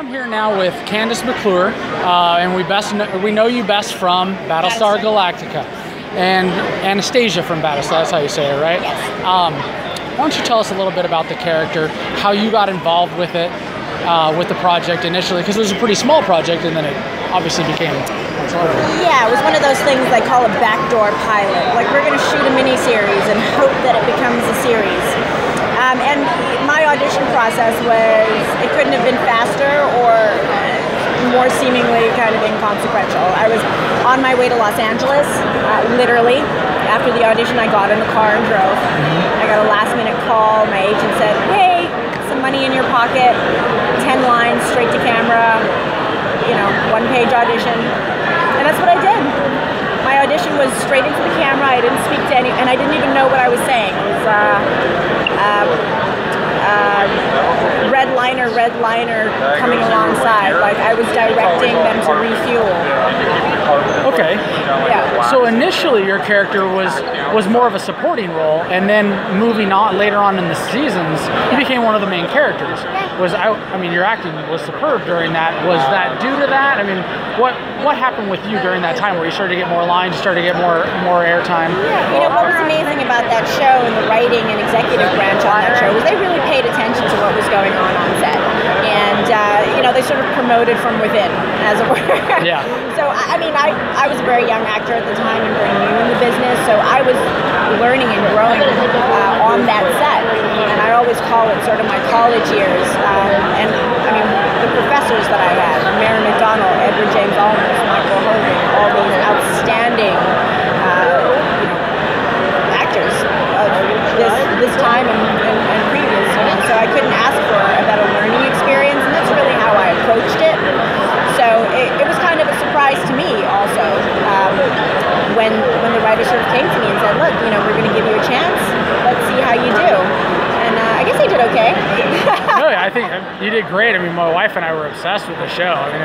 I'm here now with Kandyse McClure, and we know you best from Battlestar Galactica, and Anastasia from Battlestar. That's how you say it, right? Yes. Why don't you tell us a little bit about the character, how you got involved with it, with the project initially, because it was a pretty small project, and then it obviously became much larger. Yeah, it was one of those things I call a backdoor pilot. Like, we're going to shoot a mini-series and hope that it becomes a series. And my audition process it couldn't have been faster or more seemingly kind of inconsequential. I was on my way to Los Angeles, literally. After the audition, I got in the car and drove. I got a last-minute call. My agent said, hey, some money in your pocket, 10 lines, straight to camera, one-page audition. And that's what I did. My audition was straight into the camera. I didn't speak to any, and I didn't even know what I was saying. It was red liner coming alongside. Like, I was directing them to refuel. Okay. Yeah. So initially your character was more of a supporting role, and then moving on later on in the seasons, you became one of the main characters. I mean, your acting was superb during that. Was that due to that? I mean, what happened with you during that time where you started to get more lines, you started to get more airtime? Yeah. What was amazing about that show and the writing and executive branch on that show was they really paid attention to what was going on set. And, they sort of promoted from within, as it were. Yeah. So, I mean, I was a very young actor at the time and very new in the business, so I was learning and growing on that set. And I always call it sort of my college years. And, I mean, the professors that I had, Mary McDonald, Edward James Olmos, Michael Hogan, all these outstanding actors of this time and previous. So I couldn't ask for a better learning experience, and that's really how I approached it. So it was kind of a surprise to me also when the writer sort of came to me and said, look, we're going to give you a chance. Let's see how you do. And I guess I did okay. Really, I think you did great. I mean, my wife and I were obsessed with the show. I mean,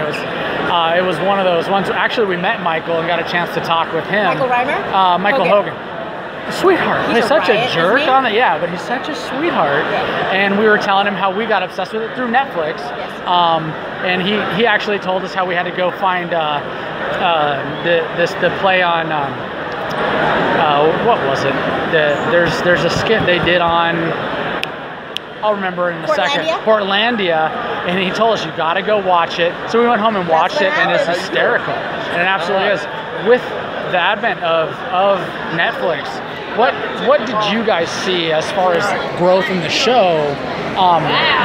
it was one of those ones. Actually, we met Michael and got a chance to talk with him. Michael Reimer? Michael Hogan. Sweetheart. He's such a jerk on it. Yeah, but he's such a sweetheart. And we were telling him how we got obsessed with it through Netflix. Yes. And he actually told us how we had to go find the play on what was it? There's a skit they did on. I'll remember in a second. Portlandia, and he told us you got to go watch it. So we went home and watched it, and it's hysterical, and it absolutely is. With the advent of Netflix, what did you guys see as far as growth in the show?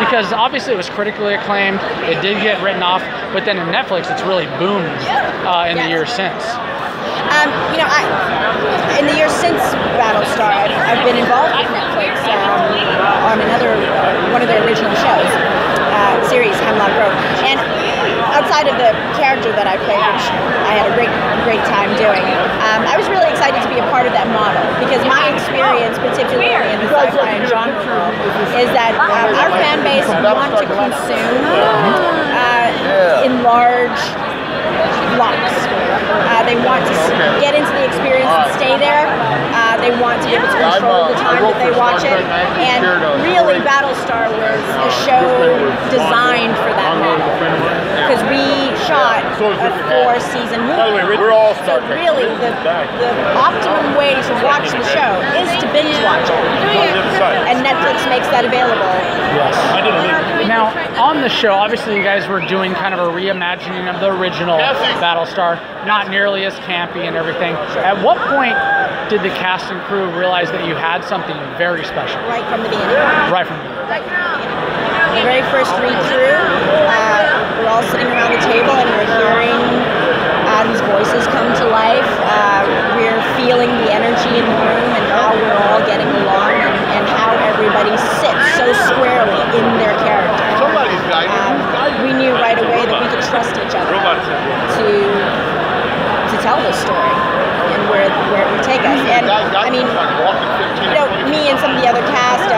Because obviously it was critically acclaimed, it did get written off, but then in Netflix it's really boomed in the years since. In the years since Battlestar, I've been involved with Netflix on one of their original shows, series Hemlock Grove, and outside of the character that I played, which I had a great time doing, I was really excited to be a part of that model, because my experience, particularly in the sci-fi and genre world, is that our fan base want to consume in large blocks. They want to get into the experience and stay there. They want to be able to control the time that they watch it. And really, Battlestar was a show designed for that model. Because we shot a 4-season movie. So really, the optimum way to watch the show is to binge watch it. And Netflix makes that available. Yes. Now, on the show, obviously you guys were doing kind of a reimagining of the original Battlestar, not nearly as campy and everything. At what point did the cast and crew realize that you had something very special? Right from the beginning. Right from the beginning. The very first read-through, we're all sitting around the table and we're hearing these voices come to life. We're feeling the energy in the room and how we're all getting along and how everybody sits so squarely in their character. We knew right away that we could trust each other to tell this story and where it would take us. And I mean, me and some of the other cast,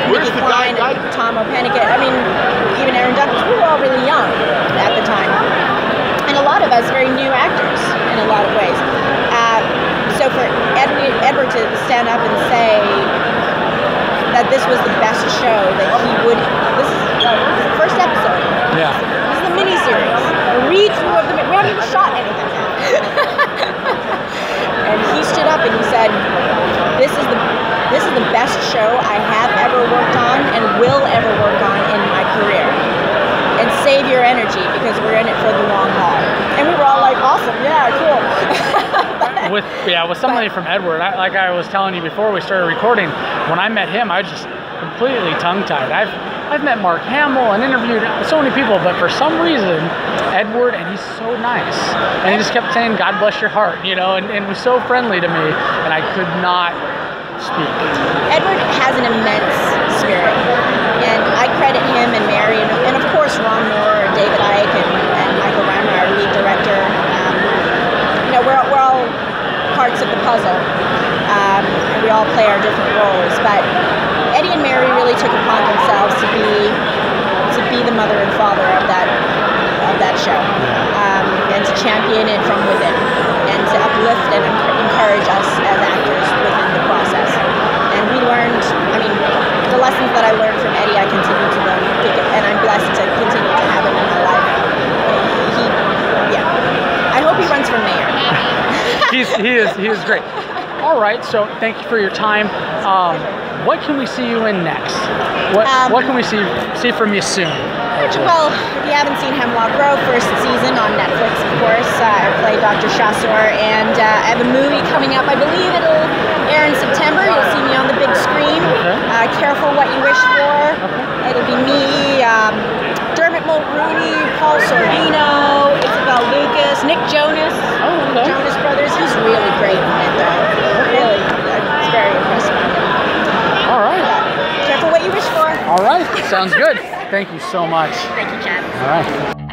Nikki Klein and Tom O'Pennicott, I mean, even Aaron Douglas, we were all really young at the time. And a lot of us very new actors in a lot of ways. So for Edward to stand up and say that this was the best show that he would, this is the first episode. Yeah. will ever work on in my career. And save your energy because we're in it for the long haul. And we were all like, awesome, yeah, cool. with somebody from Edward, like I was telling you before we started recording, when I met him, I was just completely tongue-tied. I've met Mark Hamill and interviewed so many people, but for some reason, Edward, and he's so nice. And he just kept saying, God bless your heart, you know, and was so friendly to me, and I could not speak. Edward has an immense spirit, and I credit him and Mary, and of course Ron Moore, David Icke, and Michael Reimer, our lead director. You know, we're all parts of the puzzle. We all play our different roles, but Eddie and Mary really took upon themselves to be the mother and father of that show, and to champion it from within, and to uplift and encourage us as actors within the process. And we learned, I mean, the lessons that I learned from Eddie, I continue to learn, and I'm blessed to continue to have him in my life. I hope he runs for mayor. he is great. All right, so thank you for your time. What can we see you in next? What can we see from you soon? Well, if you haven't seen Hemlock Grove, first season on Netflix, of course. I play Dr. Chassor, and I have a movie coming up. I believe it'll air in September. You'll see me on the big screen. Okay. Careful What You Wish For. Okay. It'll be me, Dermot Mulrooney, Paul Sorvino, Isabel Lucas, Nick Jonas, Jonas Brothers. He's really great in it, though. Really, it's very impressive. All right. Careful what you wish for. All right. Sounds good. Thank you so much. Thank you, Chad. All right.